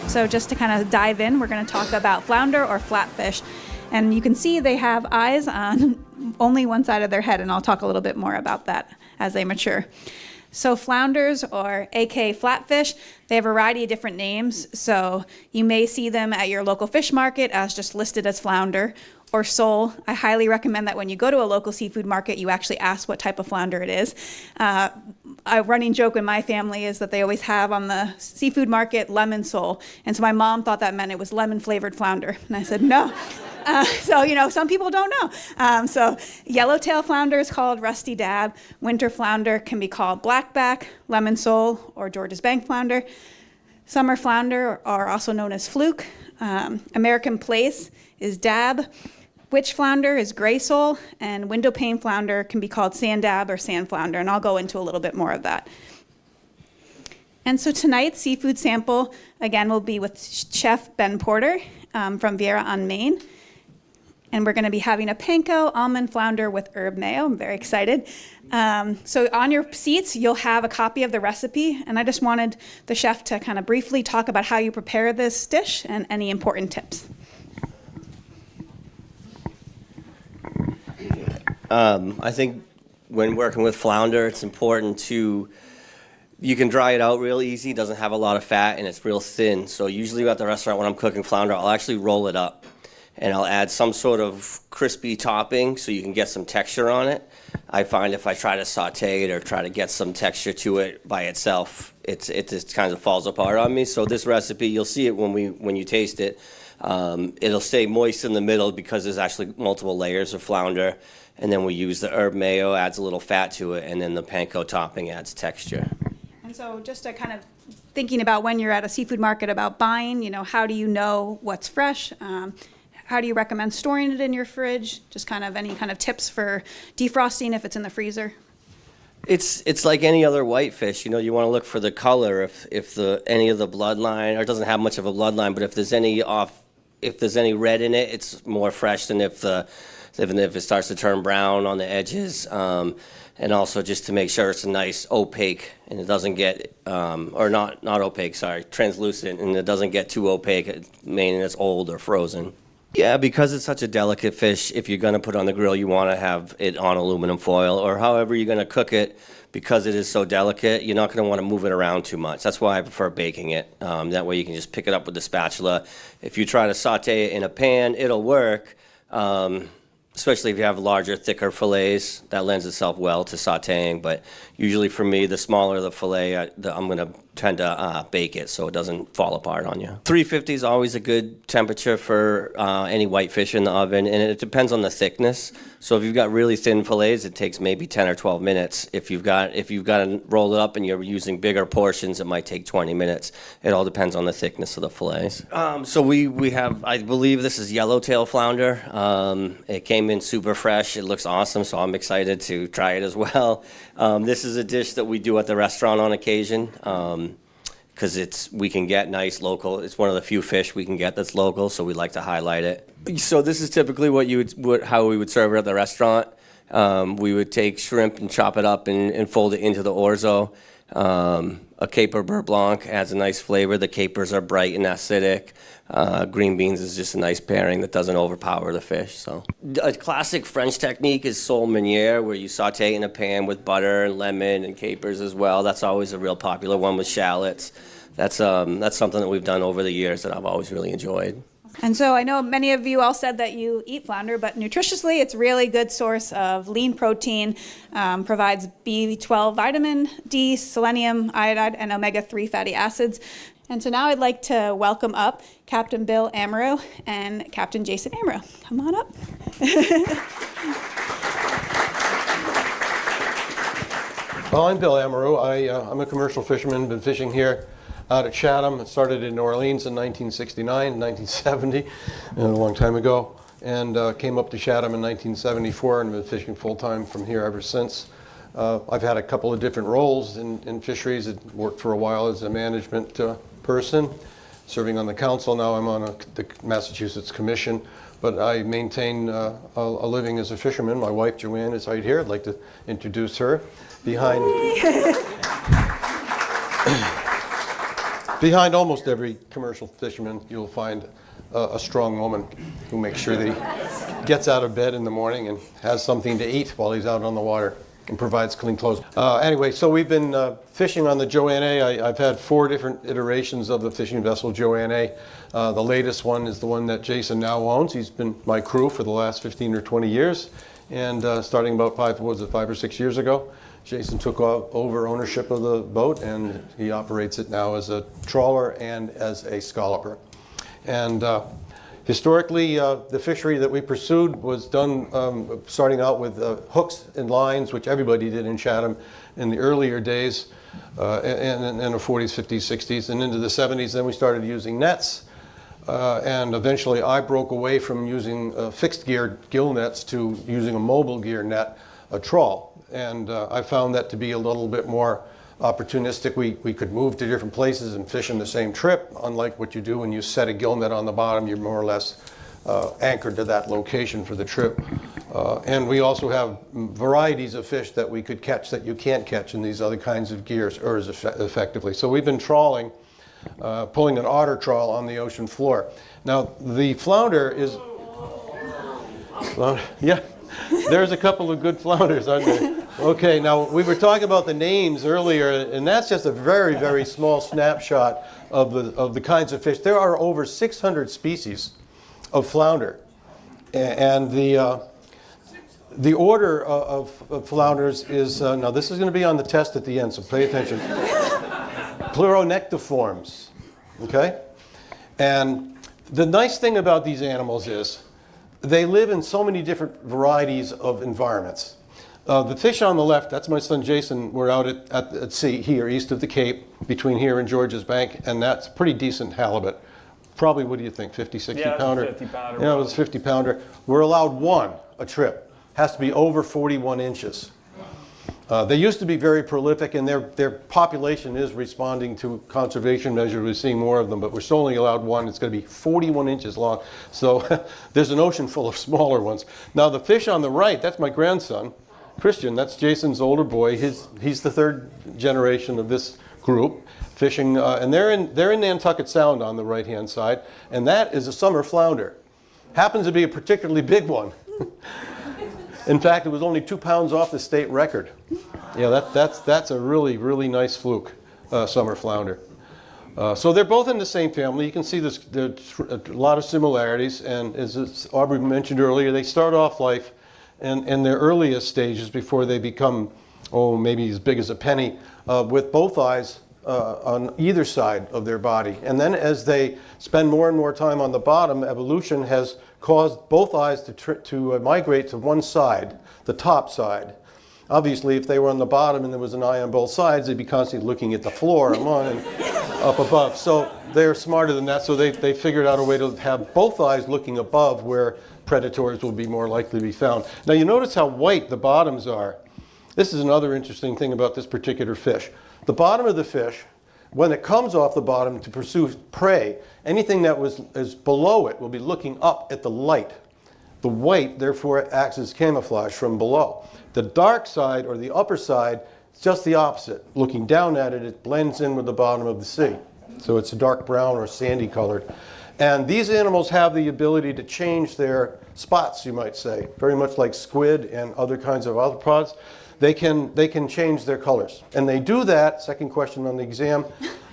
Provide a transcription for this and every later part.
So just to kind of dive in, we're going to talk about flounder or flatfish. And you can see they have eyes on only one side of their head, and I'll talk a little bit more about that as they mature. So flounders, or aka flatfish, they have a variety of different names. So you may see them at your local fish market as just listed as flounder or sole. I highly recommend that when you go to a local seafood market, you actually ask what type of flounder it is. A running joke in my family is that they always have on the seafood market lemon sole. And so my mom thought that meant it was lemon flavored flounder. And I said, no. So, you know, some people don't know. So yellowtail flounder is called rusty dab. Winter flounder can be called blackback, lemon sole, or George's Bank flounder. Summer flounder are also known as fluke. American plaice is dab. Witch flounder is gray sole, and window pane flounder can be called sand dab or sand flounder, and I'll go into a little bit more of that. And so tonight's seafood sample, again, will be with Chef Ben Porter from Viera on Maine. And we're going to be having a panko almond flounder with herb mayo. I'm very excited. So on your seats, you'll have a copy of the recipe, and I just wanted the chef to kind of briefly talk about how you prepare this dish and any important tips. I think when working with flounder, it's important to, you can dry it out real easy. It doesn't have a lot of fat and it's real thin. So usually at the restaurant when I'm cooking flounder, I'll actually roll it up and I'll add some sort of crispy topping so you can get some texture on it. I find if I try to saute it or try to get some texture to it by itself, it just kind of falls apart on me. So this recipe, you'll see it when you taste it. It'll stay moist in the middle because there's actually multiple layers of flounder. And then we use the herb mayo, adds a little fat to it, and then the panko topping adds texture. And so just to kind of thinking about when you're at a seafood market about buying, you know, how do you know what's fresh? How do you recommend storing it in your fridge? Just kind of any kind of tips for defrosting if it's in the freezer? It's like any other whitefish, you know, you want to look for the color, if any of the bloodline, or it doesn't have much of a bloodline, but if there's any red in it, it's more fresh than even if it starts to turn brown on the edges, and also just to make sure it's a nice opaque and it doesn't get, or not opaque, sorry, translucent, and it doesn't get too opaque, meaning it's old or frozen. Yeah, because it's such a delicate fish, if you're going to put it on the grill, you want to have it on aluminum foil, or however you're going to cook it. Because it is so delicate, you're not going to want to move it around too much. That's why I prefer baking it. That way you can just pick it up with the spatula. If you try to saute it in a pan, it'll work. Especially if you have larger, thicker fillets, that lends itself well to sauteing. But usually for me, the smaller the fillet, I'm going to tend to bake it so it doesn't fall apart on you. 350 is always a good temperature for any whitefish in the oven, and it depends on the thickness. So if you've got really thin fillets, it takes maybe 10 or 12 minutes. If you've got to roll it up and you're using bigger portions, it might take 20 minutes. It all depends on the thickness of the fillets. So we have, I believe this is yellowtail flounder. It came in super fresh. It looks awesome, so I'm excited to try it as well. This is a dish that we do at the restaurant on occasion. Because we can get nice local. It's one of the few fish we can get that's local, so we like to highlight it. So this is typically how we would serve it at the restaurant. We would take shrimp and chop it up and fold it into the orzo. A caper beurre blanc adds a nice flavor. The capers are bright and acidic. Green beans is just a nice pairing that doesn't overpower the fish. So a classic French technique is sole meuniere, where you saute in a pan with butter and lemon and capers as well. That's always a real popular one with shallots. That's something that we've done over the years that I've always really enjoyed. And so I know many of you all said that you eat flounder, but nutritiously it's a really good source of lean protein, provides B12 vitamin D, selenium, iodide, and omega-3 fatty acids. And so now I'd like to welcome up Captain Bill Amaro and Captain Jason Amaro. Come on up. Well, I'm Bill Amaro. I'm a commercial fisherman, been fishing here out at Chatham. It started in New Orleans in 1969, 1970, a long time ago, and came up to Chatham in 1974 and been fishing full-time from here ever since. I've had a couple of different roles in fisheries. I worked for a while as a management person, serving on the council. Now I'm on the Massachusetts Commission, but I maintain a living as a fisherman. My wife, Joanne, is right here. I'd like to introduce her. Behind Behind almost every commercial fisherman, you'll find a strong woman who makes sure that he gets out of bed in the morning and has something to eat while he's out on the water and provides clean clothes. Anyway, so we've been fishing on the Joanna. I've had 4 different iterations of the fishing vessel Joanna. The latest one is the one that Jason now owns. He's been my crew for the last 15 or 20 years. And starting about 5 or 6 years ago, Jason took over ownership of the boat, and he operates it now as a trawler and as a scalloper. And historically, the fishery that we pursued was done starting out with hooks and lines, which everybody did in Chatham in the earlier days, in the 40s, 50s, 60s, and into the 70s. Then we started using nets. And eventually I broke away from using fixed gear gill nets to using a mobile gear net, a trawl. And I found that to be a little bit more opportunistic. We could move to different places and fish in the same trip, unlike what you do when you set a gill net on the bottom. You're more or less anchored to that location for the trip. And we also have varieties of fish that we could catch that you can't catch in these other kinds of gears or as effectively. So we've been trawling, pulling an otter trawl on the ocean floor. Now the flounder is, yeah, there's a couple of good flounders, aren't there? Okay, now we were talking about the names earlier, and that's just a very, very small snapshot of the kinds of fish. There are over 600 species of flounder, and the order of flounders is, now this is going to be on the test at the end, so pay attention. Pleuronectiforms, okay? And the nice thing about these animals is they live in so many different varieties of environments. The fish on the left, that's my son Jason. We're out at sea here, east of the Cape, between here and George's Bank, and that's a pretty decent halibut. Probably, what do you think, 50, 60 pounder? Yeah, 50 pounder. Yeah, it was 50 pounder. We're allowed one a trip. Has to be over 41 inches. They used to be very prolific, and their population is responding to conservation measures. We're seeing more of them, but we're still only allowed one. It's going to be 41 inches long. So there's an ocean full of smaller ones. Now the fish on the right, that's my grandson, Christian. That's Jason's older boy. He's the 3rd generation of this group fishing, and they're in Nantucket Sound on the right-hand side, and that is a summer flounder. Happens to be a particularly big one. In fact, it was only 2 pounds off the state record. Yeah, that's a really, really nice fluke, summer flounder. So they're both in the same family. You can see there's a lot of similarities, and as Aubrey mentioned earlier, they start off life in their earliest stages before they become, maybe as big as a penny, with both eyes on either side of their body. And then as they spend more and more time on the bottom, evolution has caused both eyes to migrate to one side, the top side. Obviously, if they were on the bottom and there was an eye on both sides, they'd be constantly looking at the floor and up above. So they're smarter than that, so they figured out a way to have both eyes looking above where predators will be more likely to be found. Now you notice how white the bottoms are. This is another interesting thing about this particular fish. The bottom of the fish, when it comes off the bottom to pursue prey, anything that is below it will be looking up at the light. The white, therefore, acts as camouflage from below. The dark side, or the upper side, is just the opposite. Looking down at it, it blends in with the bottom of the sea. So it's a dark brown or sandy colored. And these animals have the ability to change their spots, you might say, very much like squid and other kinds of arthropods. They can change their colors. And they do that, second question on the exam,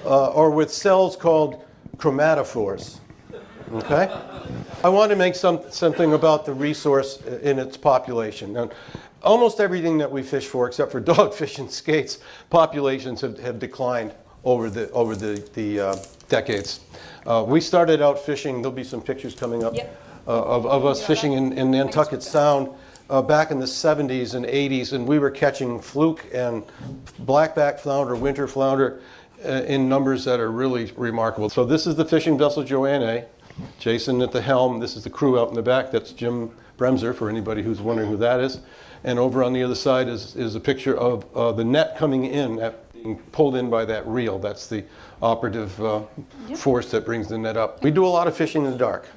or with cells called chromatophores. Okay? I want to make something about the resource in its population. Now, almost everything that we fish for, except for dogfish and skates, populations have declined over the decades. We started out fishing, there'll be some pictures coming up, of us fishing in Nantucket Sound back in the 70s and 80s, and we were catching fluke and blackback flounder, winter flounder, in numbers that are really remarkable. So this is the fishing vessel Joanna, Jason at the helm. This is the crew out in the back. That's Jim Bremser, for anybody who's wondering who that is. And over on the other side is a picture of the net coming in, being pulled in by that reel. That's the operative force that brings the net up. We do a lot of fishing in the dark,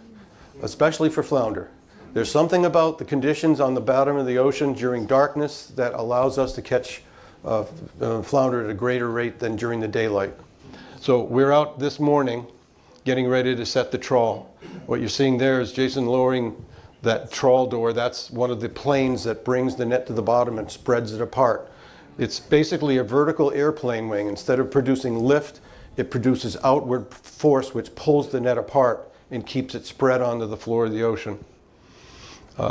especially for flounder. There's something about the conditions on the bottom of the ocean during darkness that allows us to catch flounder at a greater rate than during the daylight. So we're out this morning getting ready to set the trawl. What you're seeing there is Jason lowering that trawl door. That's one of the planes that brings the net to the bottom and spreads it apart. It's basically a vertical airplane wing. Instead of producing lift, it produces outward force which pulls the net apart and keeps it spread onto the floor of the ocean.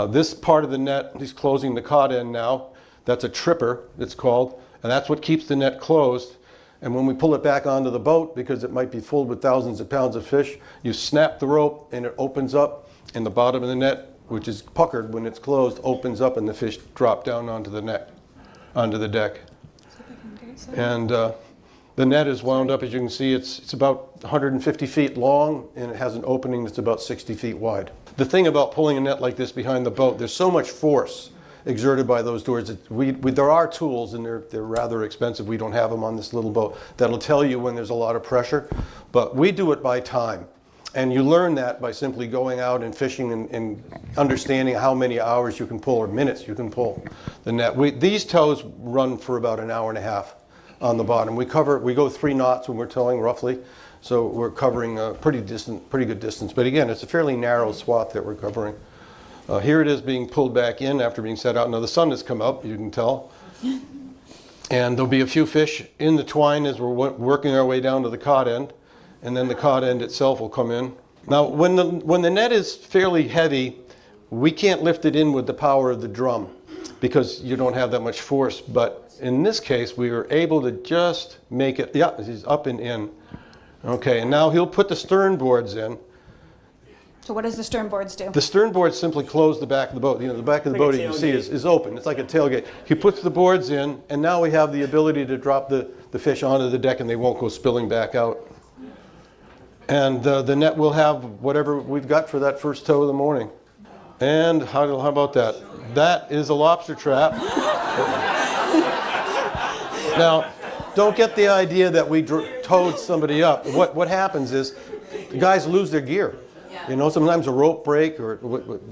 This part of the net, he's closing the cod end now. That's a tripper, it's called, and that's what keeps the net closed. And when we pull it back onto the boat, because it might be filled with thousands of pounds of fish, you snap the rope and it opens up, and the bottom of the net, which is puckered when it's closed, opens up and the fish drop down onto the net, onto the deck. And the net is wound up, as you can see, it's about 150 feet long, and it has an opening that's about 60 feet wide. The thing about pulling a net like this behind the boat, there's so much force exerted by those doors. There are tools, and they're rather expensive. We don't have them on this little boat that'll tell you when there's a lot of pressure, but we do it by time. And you learn that by simply going out and fishing and understanding how many hours you can pull or minutes you can pull the net. These tows run for about an hour and a half on the bottom. We go 3 knots when we're towing roughly, so we're covering a pretty good distance. But again, it's a fairly narrow swath that we're covering. Here it is being pulled back in after being set out. Now the sun has come up, you can tell. And there'll be a few fish in the twine as we're working our way down to the cod end. And then the cod end itself will come in. Now when the net is fairly heavy, we can't lift it in with the power of the drum because you don't have that much force. But in this case, we were able to just make it, yeah, he's up and in. Okay, and now he'll put the stern boards in. So what does the stern boards do? The stern boards simply close the back of the boat. You know, the back of the boat, you can see, is open. It's like a tailgate. He puts the boards in, and now we have the ability to drop the fish onto the deck, and they won't go spilling back out. And the net will have whatever we've got for that first tow of the morning. And how about that? That is a lobster trap. Now, don't get the idea that we towed somebody up. What happens is the guys lose their gear. You know, sometimes a rope break, or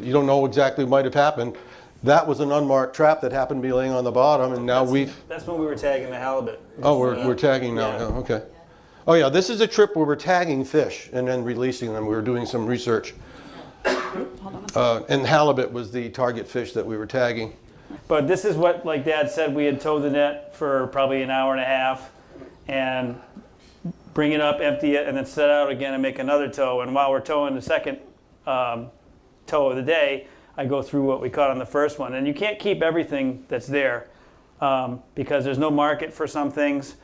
you don't know exactly what might have happened. That was an unmarked trap that happened to be laying on the bottom, and now That's when we were tagging the halibut. Oh, we're tagging now. Yeah. Oh, okay. Oh yeah, this is a trip where we're tagging fish and then releasing them. We were doing some research. And halibut was the target fish that we were tagging. But this is what, like Dad said, we had towed the net for probably an hour and a half, and bring it up, empty it, and then set out again and make another tow. And while we're towing the second tow of the day, I go through what we caught on the first one. And you can't keep everything that's there because there's no market for some things.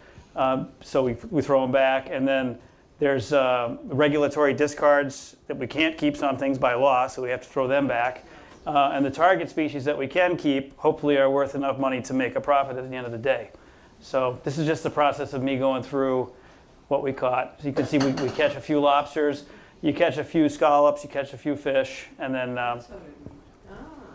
So we throw them back. And then there's regulatory discards that we can't keep some things by law, so we have to throw them back. And the target species that we can keep hopefully are worth enough money to make a profit at the end of the day. So this is just the process of me going through what we caught. So you can see we catch a few lobsters, you catch a few scallops, you catch a few fish, and then A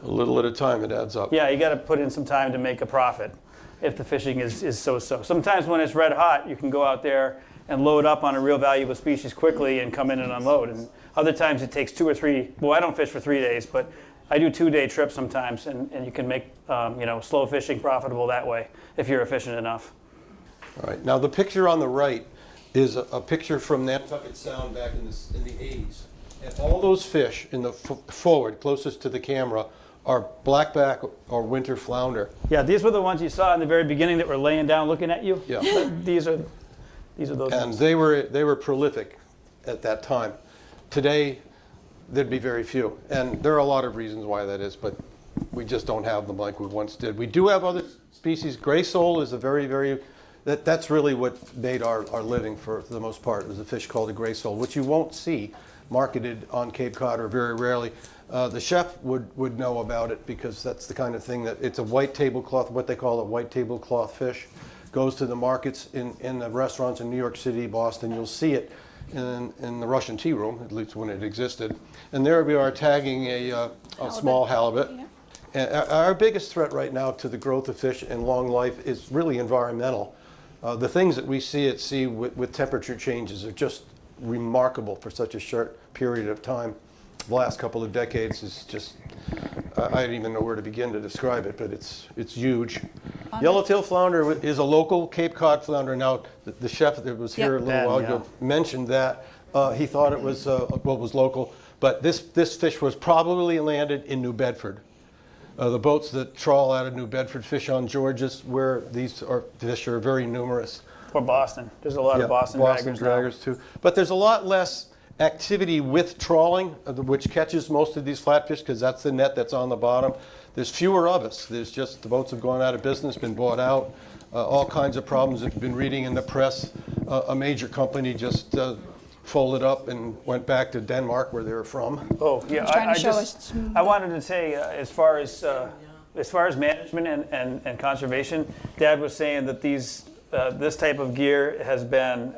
little at a time, it adds up. yeah, you got to put in some time to make a profit if the fishing is so-so. Sometimes when it's red hot, you can go out there and load up on a real valuable species quickly and come in and unload. And other times it takes 2 or 3, well, I don't fish for 3 days, but I do 2-day trips sometimes, and you can make slow fishing profitable that way if you're efficient enough. All right. Now the picture on the right is a picture from Nantucket Sound back in the 80s. And all those fish in the forward, closest to the camera, are blackback or winter flounder. Yeah, these were the ones you saw in the very beginning that were laying down looking at you. Yeah. These are those And ones. they were prolific at that time. Today, there'd be very few. And there are a lot of reasons why that is, but we just don't have them like we once did. We do have other species. Gray sole is a that's really what made our living for the most part. It was a fish called a gray sole, which you won't see marketed on Cape Cod, or very rarely. The chef would know about it because that's the kind of thing that it's a white tablecloth, what they call a white tablecloth fish. Goes to the markets in the restaurants in New York City, Boston. You'll see it in the Russian tea room, at least when it existed. And there we are tagging a small halibut. Yeah. And our biggest threat right now to the growth of fish and long life is really environmental. The things that we see at sea with temperature changes are just remarkable for such a short period of time. the last couple of decades is just, I don't even know where to begin to describe it, but it's huge. Yellowtail flounder is a local Cape Cod flounder. Now, the chef that was here a little while ago mentioned that he thought it was was local, but this fish was probably landed in New Bedford. The boats that trawl out of New Bedford fish on Georges, where these fish are very numerous. Or Boston. There's a lot of Boston draggers too. But there's a lot less activity with trawling, which catches most of these flatfish, because that's the net that's on the bottom. There's fewer of us. There's just, the boats have gone out of business, been bought out, all kinds of problems. If you've been reading in the press, a major company just folded up and went back to Denmark, where they were from. Oh, yeah. I wanted to say, as far as management and conservation, Dad was saying that this type of gear has been,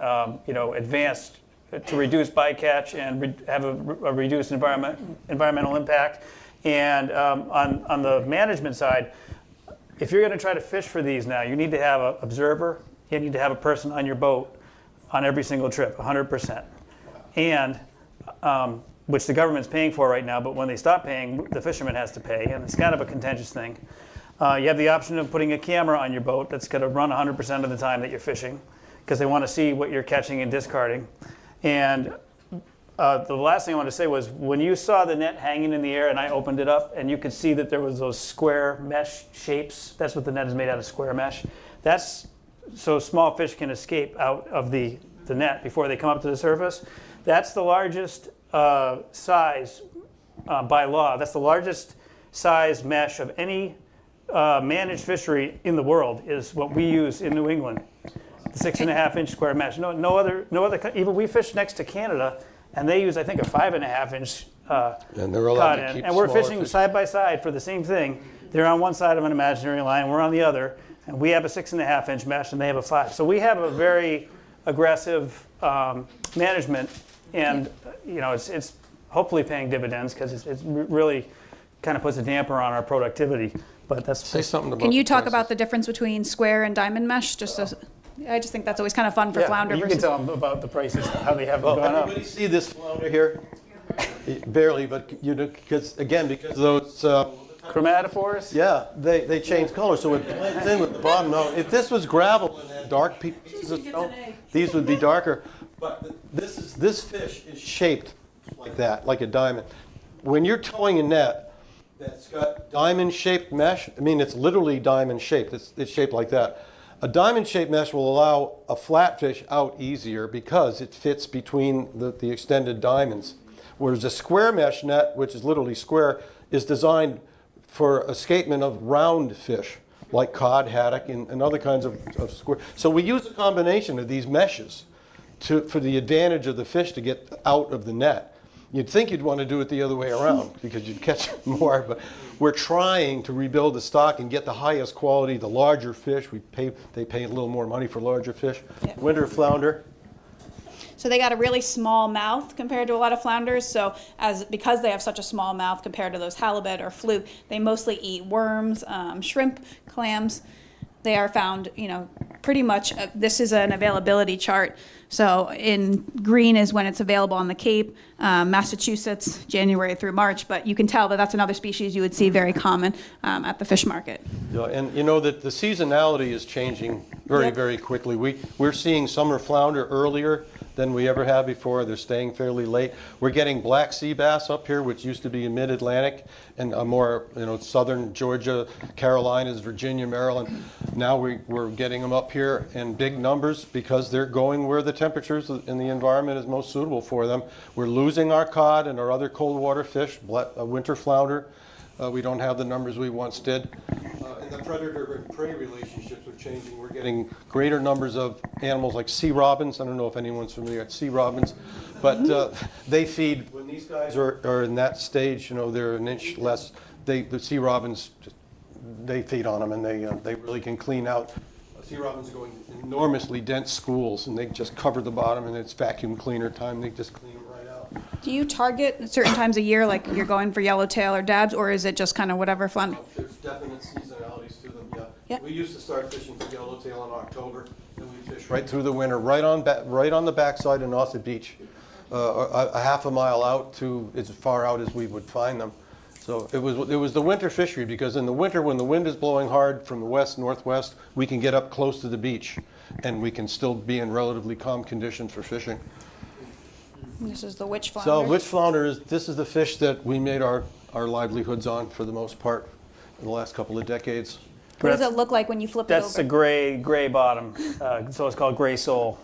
advanced to reduce bycatch and have a reduced environmental impact. And on the management side, if you're going to try to fish for these now, you need to have an observer. You need to have a person on your boat on every single trip, 100%. And which the government's paying for right now, but when they stop paying, the fisherman has to pay, and it's kind of a contentious thing. You have the option of putting a camera on your boat that's going to run 100% of the time that you're fishing, because they want to see what you're catching and discarding. And the last thing I wanted to say was, when you saw the net hanging in the air and I opened it up and you could see that there was those square mesh shapes, that's what the net is made out of, square mesh. That's so small fish can escape out of the net before they come up to the surface. That's the largest size by law. That's the largest size mesh of any managed fishery in the world, is what we use in New England. The 6.5-inch square mesh. No other. Even we fish next to Canada, and they use, I think, a 5.5-inch and they're allowed to keep and we're smaller fishing fish. side by side for the same thing. They're on one side of an imaginary line, we're on the other, and we have a 6.5-inch mesh, and they have a 5. So we have a very aggressive management, and it's hopefully paying dividends, because it's really kind of puts a damper on our productivity. But that's Say something about. Can you the talk prices. about the difference between square and diamond mesh? I just think that's always kind of fun for flounder. You can tell them about the prices, how they have gone up. Everybody see this flounder here? Barely, but because those Chromatophores? yeah, they change color, so it blends in with the bottom. Now, if this was gravel and had dark pieces of stone, these would be darker. But this fish is shaped like that, like a diamond. When you're towing a net that's got diamond-shaped mesh, I mean, it's literally diamond-shaped. It's shaped like that. A diamond-shaped mesh will allow a flatfish out easier because it fits between the extended diamonds. Whereas a square mesh net, which is literally square, is designed for escapement of round fish, like cod, haddock, and other kinds of square. So we use a combination of these meshes for the advantage of the fish to get out of the net. You'd think you'd want to do it the other way around because you'd catch more, but we're trying to rebuild the stock and get the highest quality, the larger fish. They pay a little more money for larger fish. Yeah. Winter flounder. So they got a really small mouth compared to a lot of flounders. So because they have such a small mouth compared to those halibut or fluke, they mostly eat worms, shrimp, clams. They are found, pretty much. This is an availability chart. So in green is when it's available on the Cape, Massachusetts, January through March. But you can tell that that's another species you would see very common at the fish market. Yeah, and that the seasonality is changing very, very quickly. We're seeing summer flounder earlier than we ever have before. They're staying fairly late. We're getting black sea bass up here, which used to be in mid-Atlantic and more, southern Georgia, Carolinas, Virginia, Maryland. Now we're getting them up here in big numbers because they're going where the temperatures in the environment is most suitable for them. We're losing our cod and our other cold water fish, winter flounder. We don't have the numbers we once did. And the predator and prey relationships are changing. We're getting greater numbers of animals like sea robins. I don't know if anyone's familiar with sea robins, but they feed, when these guys are in that stage, they're an inch less, the sea robins, they feed on them, and they really can clean out. Sea robins are going enormously dense schools, and they just cover the bottom, and it's vacuum cleaner time. They just clean them right out. Do you target at certain times a year, like you're going for yellowtail or dabs, or is it just kind of whatever flounder? There's definite seasonalities to them, yeah. Yep. We used to start fishing for yellowtail in October, and we fish right through the winter, right on the backside of Nauset Beach. a half a mile out to as far out as we would find them. So it was the winter fishery, because in the winter, when the wind is blowing hard from the west, northwest, we can get up close to the beach, and we can still be in relatively calm conditions for fishing. This is the witch flounder. So witch flounder this is the fish that we made our livelihoods on for the most part in the last couple of decades. What does it look like when you flip it over? That's a gray bottom, so it's called gray sole.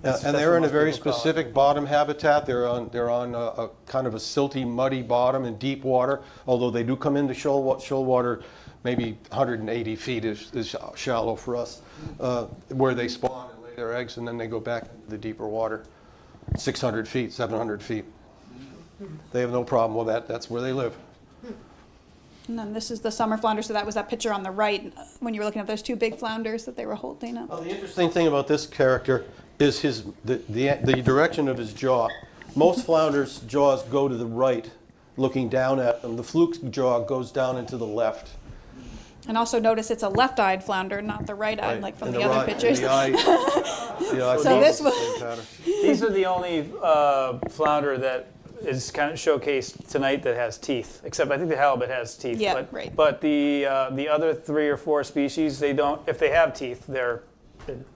And they're in a very specific bottom habitat. They're on a kind of a silty, muddy bottom in deep water, although they do come into shoal water. Maybe 180 feet is shallow for us, where they spawn and lay their eggs, and then they go back into the deeper water, 600 feet, 700 feet. They have no problem with that. That's where they live. And then this is the summer flounder, so that was that picture on the right when you were looking at those two big flounders that they were holding up. Well, the interesting thing about this character is the direction of his jaw. Most flounders' jaws go to the right, looking down at them. The fluke's jaw goes down into the left. And also notice it's a left-eyed flounder, not the right-eyed, like from And the other pictures. The eye So this follows was- the same pattern. These are the only flounder that is kind of showcased tonight that has teeth. Except I think the halibut has teeth. Yeah, but, right. But the other 3 or 4 species, they don't. If they have teeth, they're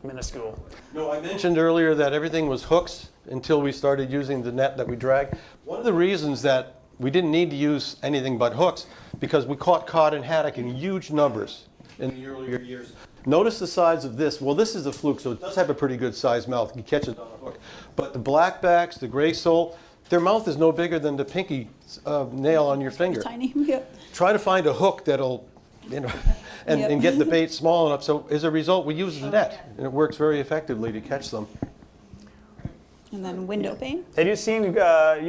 minuscule. No, I mentioned earlier that everything was hooks until we started using the net that we drag. One of the reasons that we didn't need to use anything but hooks, because we caught cod and haddock in huge numbers in the earlier years. Notice the size of this. Well, this is a fluke, so it does have a pretty good sized mouth. You catch it on a hook. But the blackbacks, the gray sole, their mouth is no bigger than the pinky nail on your finger. Tiny, yep. Try to find a hook that'll, Yep. and get the bait small enough. So as a result, we use the net, and it works very effectively to catch them. And then window pane. Have you seen? You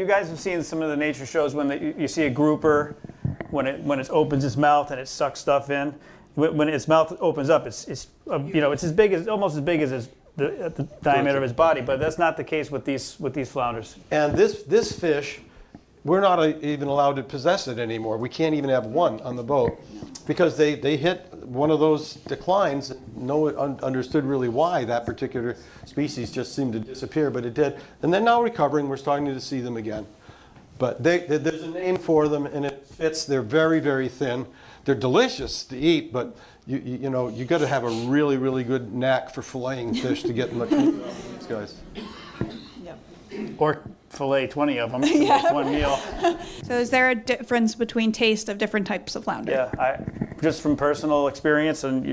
guys have seen some of the nature shows when you see a grouper when it opens its mouth and it sucks stuff in. When its mouth opens up, it's it's as big as almost as big as the diameter of his body. But that's not the case with these flounders. And this fish, we're not even allowed to possess it anymore. We can't even have one on the boat because they hit one of those declines. No one understood really why that particular species just seemed to disappear, but it did. And they're now recovering. We're starting to see them again. But there's a name for them, and it fits. They're very, very thin. They're delicious to eat, but you got to have a really, really good knack for filleting fish to get much meat out of these guys. Yep. Or fillet 20 of them to make one meal. So is there a difference between taste of different types of flounder? Yeah, just from personal experience, and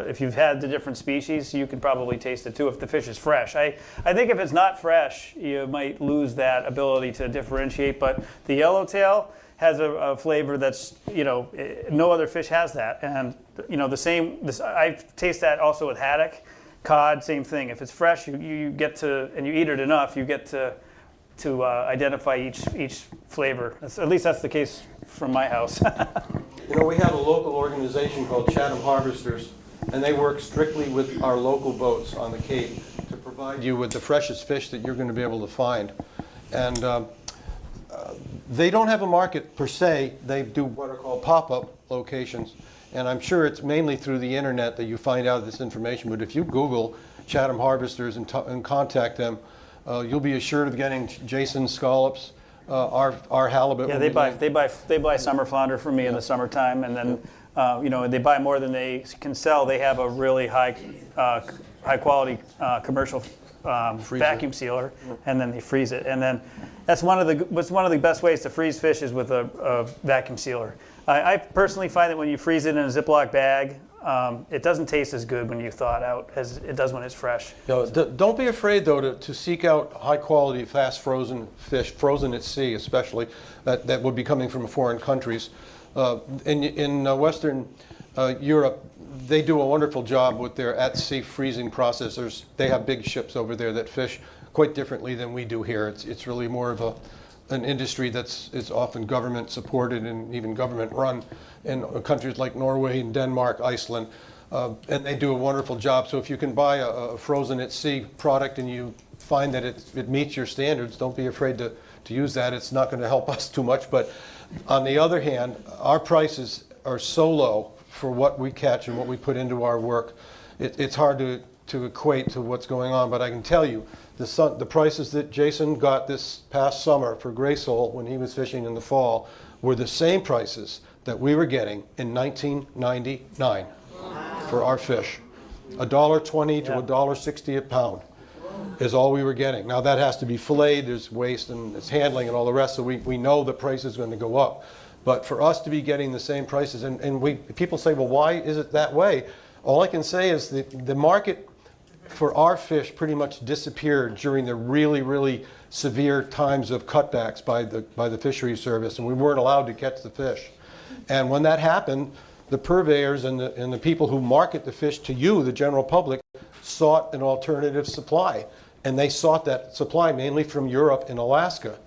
if you've had the different species, you can probably taste it too if the fish is fresh. I think if it's not fresh, you might lose that ability to differentiate. But the yellowtail has a flavor that's no other fish has that, and the same. I taste that also with haddock, cod, same thing. If it's fresh, you get to, and you eat it enough, you get to identify each flavor. At least that's the case from my house. We have a local organization called Chatham Harvesters, and they work strictly with our local boats on the Cape to provide you with the freshest fish that you're going to be able to find. And they don't have a market per se. They do what are called pop-up locations. And I'm sure it's mainly through the internet that you find out this information. But if you Google Chatham Harvesters and contact them, you'll be assured of getting Jason scallops, our halibut. Yeah, they buy summer flounder from me in the summertime, and then they buy more than they can sell. They have a really high quality commercial vacuum sealer, and then they freeze it. And then that's one of the best ways to freeze fish is with a vacuum sealer. I personally find that when you freeze it in a Ziploc bag, it doesn't taste as good when you thaw it out as it does when it's fresh. Don't be afraid, though, to seek out high-quality, fast-frozen fish, frozen at sea especially, that would be coming from foreign countries. In Western Europe, they do a wonderful job with their at-sea freezing processors. They have big ships over there that fish quite differently than we do here. It's really more of an industry is often government-supported and even government-run in countries like Norway and Denmark, Iceland, and they do a wonderful job. So if you can buy a frozen-at-sea product and you find that it meets your standards, don't be afraid to use that. It's not going to help us too much. But on the other hand, our prices are so low for what we catch and what we put into our work. It's hard to to equate to what's going on, but I can tell you, the prices that Jason got this past summer for gray sole when he was fishing in the fall were the same prices that we were getting in 1999 for our fish. $1.20 to $1.60 a pound is all we were getting. Now that has to be filleted, there's waste and it's handling and all the rest, so we know the price is going to go up. But for us to be getting the same prices, and people say, well, why is it that way? All I can say is that the market for our fish pretty much disappeared during the really, really severe times of cutbacks by the fisheries service, and we weren't allowed to catch the fish. And when that happened, the purveyors and the people who market the fish to you, the general public, sought an alternative supply. And they sought that supply mainly from Europe and Alaska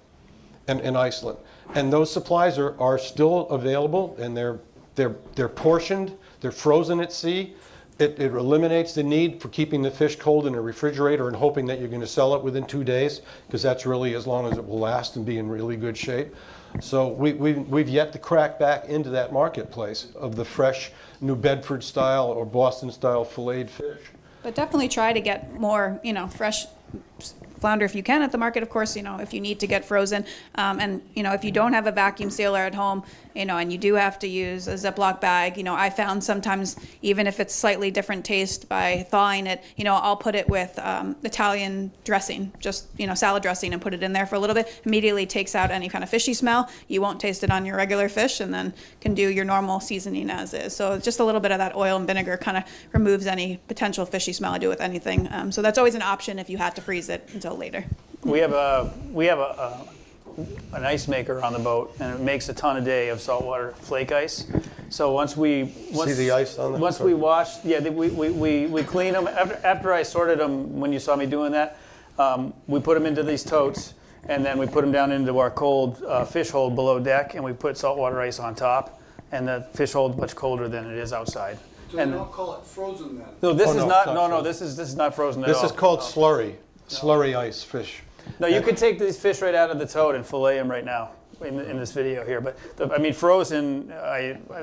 and Iceland. And those supplies are still available, and they're portioned, they're frozen at sea. It eliminates the need for keeping the fish cold in a refrigerator and hoping that you're going to sell it within 2 days, because that's really as long as it will last and be in really good shape. So we've yet to crack back into that marketplace of the fresh New Bedford style or Boston style filleted fish. But definitely try to get more, fresh flounder if you can at the market, of course, if you need to get frozen. And, if you don't have a vacuum sealer at home, and you do have to use a Ziploc bag, I found sometimes, even if it's slightly different taste by thawing it, I'll put it with Italian dressing, just, salad dressing, and put it in there for a little bit. Immediately takes out any kind of fishy smell. You won't taste it on your regular fish, and then can do your normal seasoning as is. So just a little bit of that oil and vinegar kind of removes any potential fishy smell I do with anything. So that's always an option if you had to freeze it until later. We have an ice maker on the boat, and it makes a ton a day of saltwater flake ice. So once See the ice on the once we wash, we clean them. After I sorted them, when you saw me doing that, we put them into these totes, and then we put them down into our cold fish hold below deck, and we put saltwater ice on top, and the fish hold's much colder than it is outside. So you don't call it frozen then? No, this Oh, is no, not. it's not No, no, frozen. this is not frozen at This all. is called slurry ice fish. No, you could take these fish right out of the tote and fillet them right now in this video here. But frozen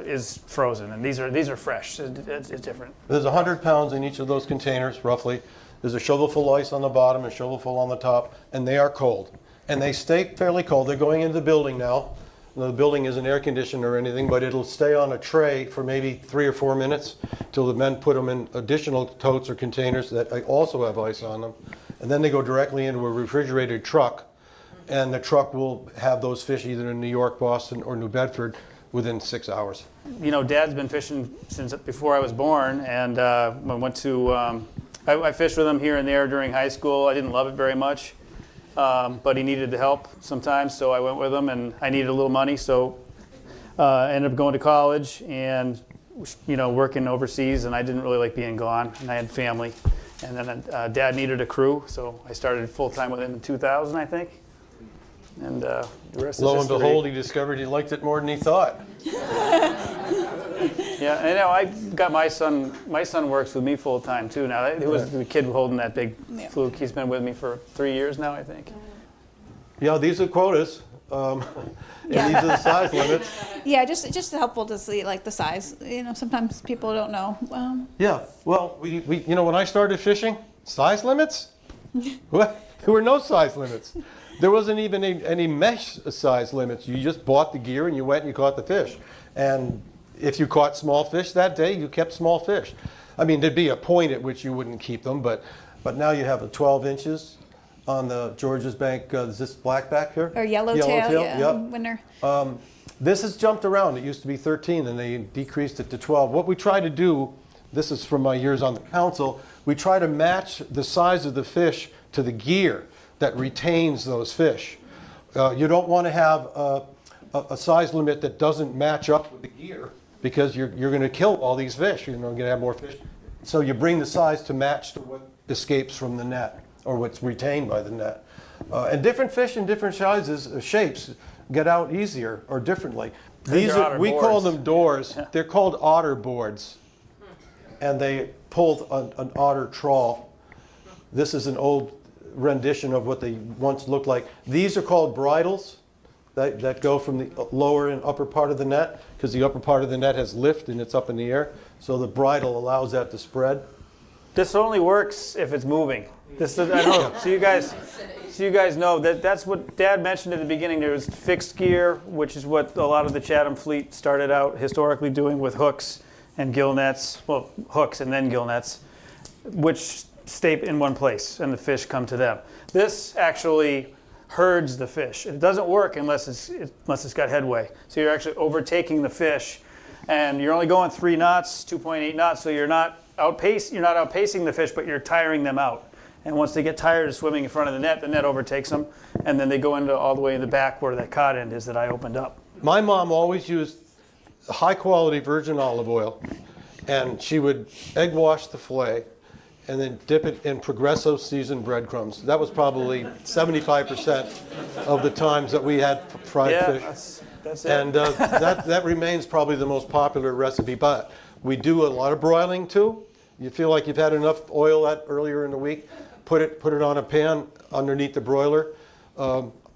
is frozen, and these are fresh. It's different. There's 100 pounds in each of those containers, roughly. There's a shovelful ice on the bottom and a shovelful on the top, and they are cold. And they stay fairly cold. They're going into the building now. The building isn't air conditioned or anything, but it'll stay on a tray for maybe 3 or 4 minutes till the men put them in additional totes or containers that also have ice on them. And then they go directly into a refrigerated truck, and the truck will have those fish either in New York, Boston, or New Bedford within 6 hours. Dad's been fishing since before I was born, and I went to I fished with him here and there during high school. I didn't love it very much, but he needed the help sometimes, so I went with him, and I needed a little money, so I ended up going to college and working overseas, and I didn't really like being gone, and I had family. And then Dad needed a crew, so I started full-time with him in 2000, I think. And the rest is Lo and history. behold, he discovered he liked it more than he thought. Yeah, and now I got my son. My son works with me full-time too now. He was the kid holding that big fluke. He's been with me for 3 years now, I think. Yeah, these are quotas. And these are the size limits. Yeah, just helpful to see the size. Sometimes people don't know. Yeah, well, we when I started fishing, size limits? What? There were no size limits. There wasn't even any mesh size limits. You just bought the gear and you went and you caught the fish. And if you caught small fish that day, you kept small fish. I mean, there'd be a point at which you wouldn't keep them, but now you have a 12 inches on the Georges Bank. Is this blackback here? Or yellowtail, yeah, Yep. winter. This has jumped around. It used to be 13, and they decreased it to 12. What we try to do, this is from my years on the council, we try to match the size of the fish to the gear that retains those fish. You don't want to have a size limit that doesn't match up with the gear, because you're going to kill all these fish. You're going to have more fish. So you bring the size to match to what escapes from the net, or what's retained by the net. And different fish in different sizes, shapes, get out easier or differently. These are we call boards. them doors. Yeah. They're called otter boards. And they pulled an otter trawl. This is an old rendition of what they once looked like. These are called bridles that go from the lower and upper part of the net, because the upper part of the net has lift and it's up in the air. So the bridle allows that to spread. This only works if it's moving. This is, I know. So you guys know that's what Dad mentioned at the beginning. There was fixed gear, which is what a lot of the Chatham fleet started out historically doing with hooks and gill nets. Well, hooks and then gill nets, which stay in one place and the fish come to them. This actually herds the fish. It doesn't work unless it's got headway. So you're actually overtaking the fish, and you're only going 3 knots, 2.8 knots. So you're not outpacing the fish, but you're tiring them out. And once they get tired of swimming in front of the net overtakes them, and then they go into all the way in the back where that cod end is that I opened up. My mom always used high quality virgin olive oil, and she would egg wash the fillet and then dip it in Progresso seasoned breadcrumbs. That was probably 75% of the times that we had fried fish. That's it. And that remains probably the most popular recipe. But we do a lot of broiling too. You feel like you've had enough oil earlier in the week, put it on a pan underneath the broiler,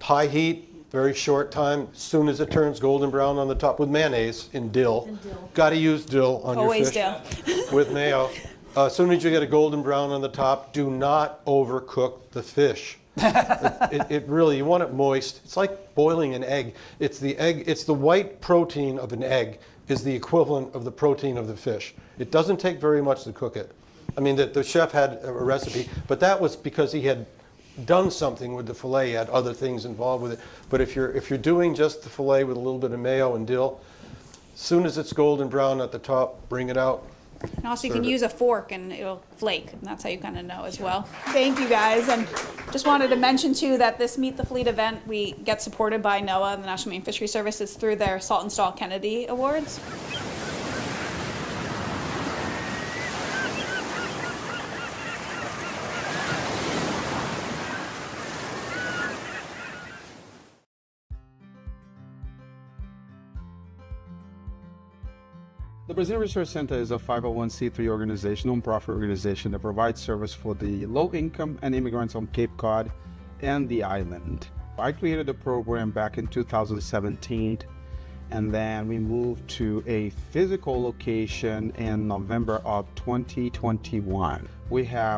high heat, very short time. As soon as it turns golden brown on the top, with mayonnaise and dill. Got to use dill on Always your fish with mayo. As soon as you get a golden brown on the top, do not overcook the fish. It really, you want it moist. It's like boiling an egg. It's the white protein of an egg is the equivalent of the protein of the fish. It doesn't take very much to cook it. I mean, the chef had a recipe, but that was because he had done something with the fillet. He had other things involved with it. But if you're doing just the fillet with a little bit of mayo and dill, as soon as it's golden brown at the top, bring it out. And also you can use a fork and it'll flake, and that's how you kind of know as well. Thank you guys, and just wanted to mention too that this Meet the Fleet event, we get supported by NOAA and the National Marine Fisheries Services through their Salt and Stall Kennedy Awards. The Brazilian Research Center is a 501c3 organization, non-profit organization that provides service for the low-income and immigrants on Cape Cod and the island. I created the program back in 2017, and then we moved to a physical location in November of 2021. We have